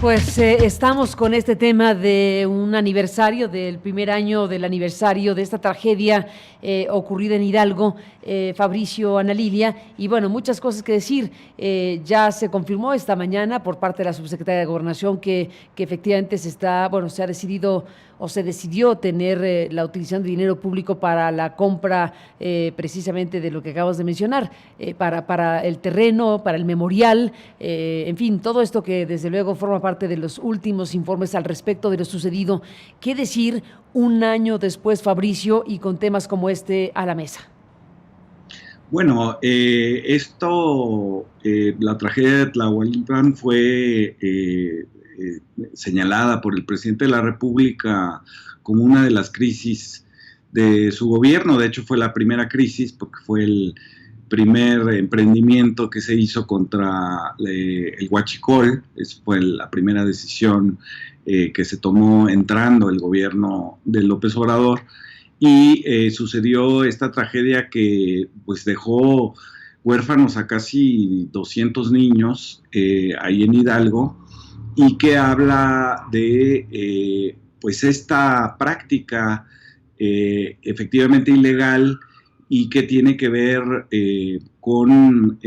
Pues estamos con este tema de un aniversario, del primer año del aniversario de esta tragedia ocurrida en Hidalgo, Fabricio, Ana Lilia, y bueno, muchas cosas que decir. Ya se confirmó esta mañana por parte de la subsecretaria de Gobernación que efectivamente se ha decidido o se decidió tener la utilización de dinero público para la compra precisamente de lo que acabas de mencionar, para el terreno, para el memorial, en fin, todo esto que desde luego forma parte de los últimos informes al respecto de lo sucedido. ¿Qué decir un año después, Fabricio, y con temas como este a la mesa? Bueno, la tragedia de Tlahuelilpan fue señalada por el presidente de la República como una de las crisis de su gobierno. De hecho, fue la primera crisis porque fue el primer emprendimiento que se hizo contra el huachicol. Esa fue la primera decisión que se tomó entrando el gobierno de López Obrador. Y sucedió esta tragedia que pues dejó huérfanos a casi 200 niños ahí en Hidalgo, y que habla de pues esta práctica efectivamente ilegal, y que tiene que ver con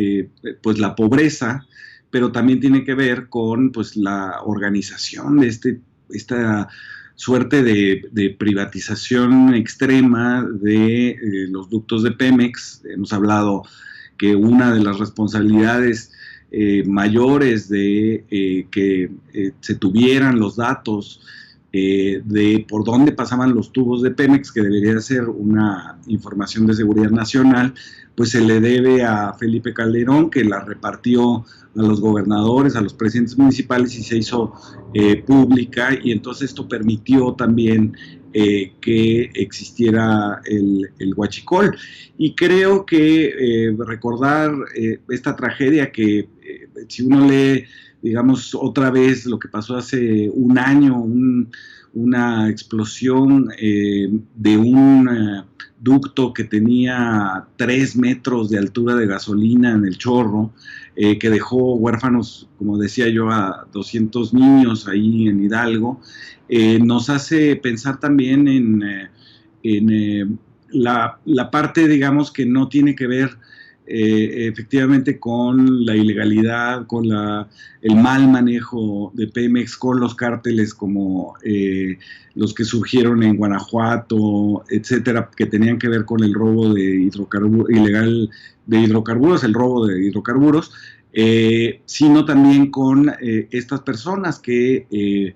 pues la pobreza, pero también tiene que ver con pues la organización de esta suerte de privatización extrema de los ductos de Pemex. Hemos hablado que una de las responsabilidades mayores de que se tuvieran los datos de por dónde pasaban los tubos de Pemex, que debería ser una información de seguridad nacional, pues se le debe a Felipe Calderón, que la repartió a los gobernadores, a los presidentes municipales, y se hizo pública, y entonces esto permitió también que existiera el huachicol. Y creo que recordar esta tragedia que si uno lee, digamos, otra vez lo que pasó hace un año, una explosión de un ducto que tenía 3 metros de altura de gasolina en el chorro, que dejó huérfanos, como decía yo, a 200 niños ahí en Hidalgo, nos hace pensar también en la parte, digamos, que no tiene que ver efectivamente con la ilegalidad, con el mal manejo de Pemex, con los cárteles como los que surgieron en Guanajuato, etcétera, que tenían que ver con el robo de ilegal de hidrocarburos, el robo de hidrocarburos, sino también con estas personas que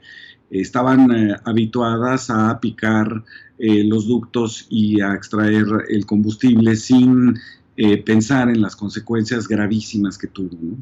estaban habituadas a picar los ductos y a extraer el combustible sin pensar en las consecuencias gravísimas que tuvo, ¿no?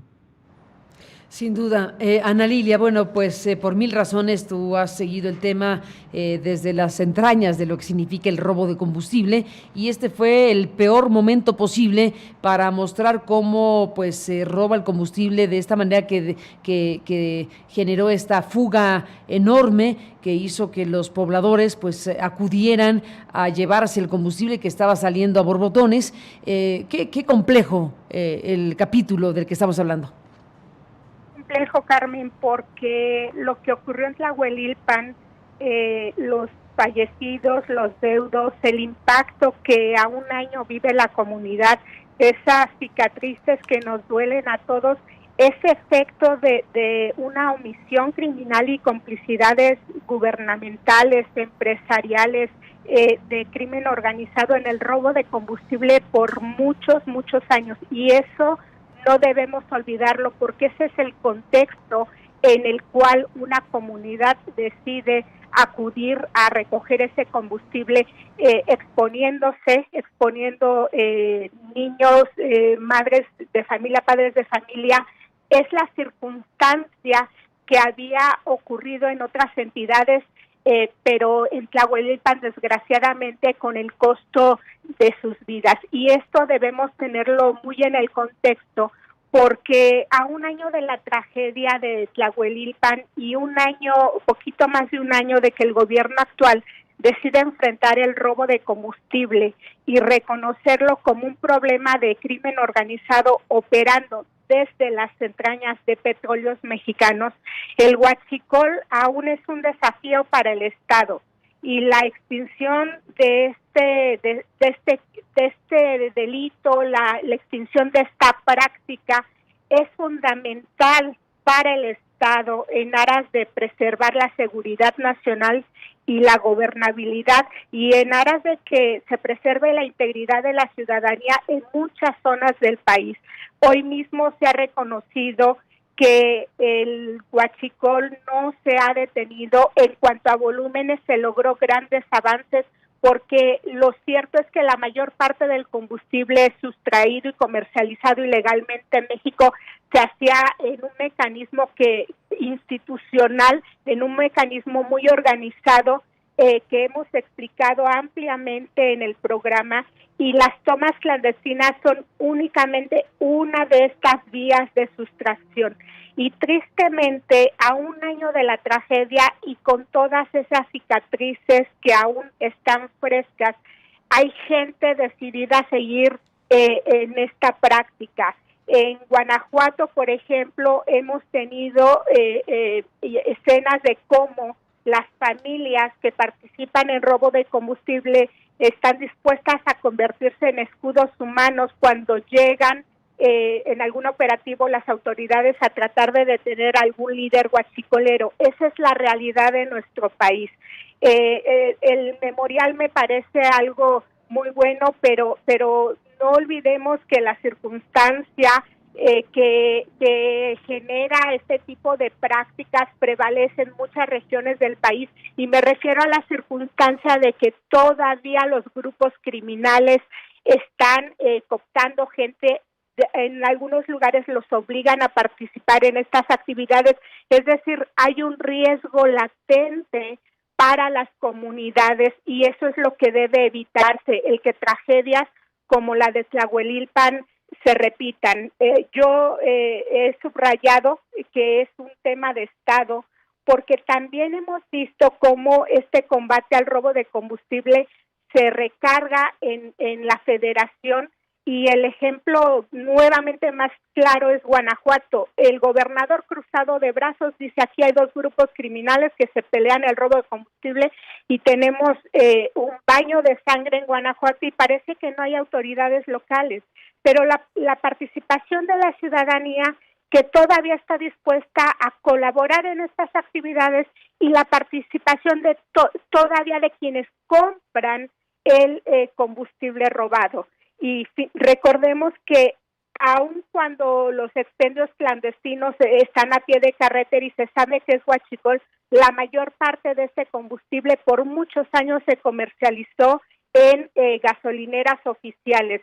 Sin duda. Ana Lilia, bueno, pues por mil razones tú has seguido el tema desde las entrañas de lo que significa el robo de combustible, y este fue el peor momento posible para mostrar cómo pues se roba el combustible de esta manera que generó esta fuga enorme que hizo que los pobladores pues acudieran a llevarse el combustible que estaba saliendo a borbotones. Qué complejo el capítulo del que estamos hablando. Complejo, Carmen, porque lo que ocurrió en Tlahuelilpan, los fallecidos, los deudos, el impacto que a un año vive la comunidad, esas cicatrices que nos duelen a todos, ese efecto de una omisión criminal y complicidades gubernamentales, empresariales, de crimen organizado en el robo de combustible por muchos años, y eso no debemos olvidarlo, porque ese es el contexto en el cual una comunidad decide acudir a recoger ese combustible, exponiendo niños, madres de familia, padres de familia. Es la circunstancia que había ocurrido en otras entidades, pero en Tlahuelilpan, desgraciadamente, con el costo de sus vidas. Y esto debemos tenerlo muy en el contexto, porque a un año de la tragedia de Tlahuelilpan y poquito más de un año de que el gobierno actual decide enfrentar el robo de combustible y reconocerlo como un problema de crimen organizado operando desde las entrañas de Petróleos Mexicanos, el huachicol aún es un desafío para el Estado y la extinción de este delito, la extinción de esta práctica es fundamental para el Estado en aras de preservar la seguridad nacional y la gobernabilidad y en aras de que se preserve la integridad de la ciudadanía en muchas zonas del país. Hoy mismo se ha reconocido que el huachicol no se ha detenido. En cuanto a volúmenes, se logró grandes avances porque lo cierto es que la mayor parte del combustible sustraído y comercializado ilegalmente en México se hacía en un mecanismo institucional, en un mecanismo muy organizado que hemos explicado ampliamente en el programa, y las tomas clandestinas son únicamente una de estas vías de sustracción. Y tristemente, a un año de la tragedia y con todas esas cicatrices que aún están frescas, hay gente decidida a seguir en esta práctica. En Guanajuato, por ejemplo, hemos tenido escenas de cómo las familias que participan en robo de combustible están dispuestas a convertirse en escudos humanos cuando llegan en algún operativo las autoridades a tratar de detener a algún líder huachicolero. Esa es la realidad de nuestro país. El memorial me parece algo muy bueno, pero no olvidemos que la circunstancia que genera este tipo de prácticas prevalece en muchas regiones del país, y me refiero a la circunstancia de que todavía los grupos criminales están cooptando gente. En algunos lugares los obligan a participar en estas actividades, es decir, hay un riesgo latente para las comunidades y eso es lo que debe evitarse, el que tragedias como la de Tlahuelilpan se repitan. Yo he subrayado que es un tema de Estado porque también hemos visto cómo este combate al robo de combustible se recarga en la Federación. Y el ejemplo nuevamente más claro es Guanajuato. El gobernador cruzado de brazos dice: aquí hay dos grupos criminales que se pelean el robo de combustible y tenemos un baño de sangre en Guanajuato y parece que no hay autoridades locales. Pero la participación de la ciudadanía que todavía está dispuesta a colaborar en estas actividades y la participación de todavía de quienes compran el combustible robado. Y recordemos que aun cuando los expendios clandestinos están a pie de carretera y se sabe que es huachicol, la mayor parte de ese combustible por muchos años se comercializó en gasolineras oficiales.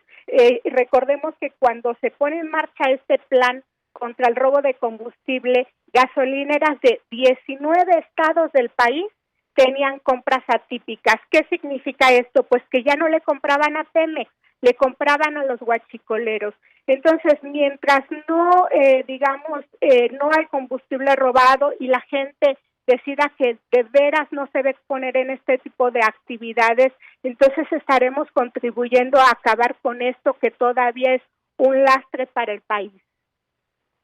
Recordemos que cuando se pone en marcha este plan contra el robo de combustible, gasolineras de 19 estados del país tenían compras atípicas. ¿Qué significa esto? Pues que ya no le compraban a Pemex, le compraban a los huachicoleros. Entonces, mientras no hay combustible robado y la gente decida que de veras no se debe exponer en este tipo de actividades, entonces estaremos contribuyendo a acabar con esto que todavía es un lastre para el país.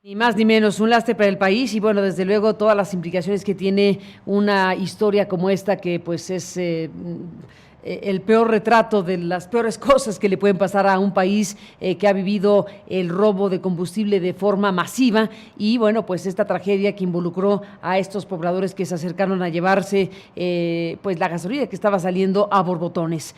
Ni más ni menos, un lastre para el país y bueno, desde luego todas las implicaciones que tiene una historia como esta que pues es el peor retrato de las peores cosas que le pueden pasar a un país que ha vivido el robo de combustible de forma masiva y bueno, pues esta tragedia que involucró a estos pobladores que se acercaron a llevarse pues la gasolina que estaba saliendo a borbotones.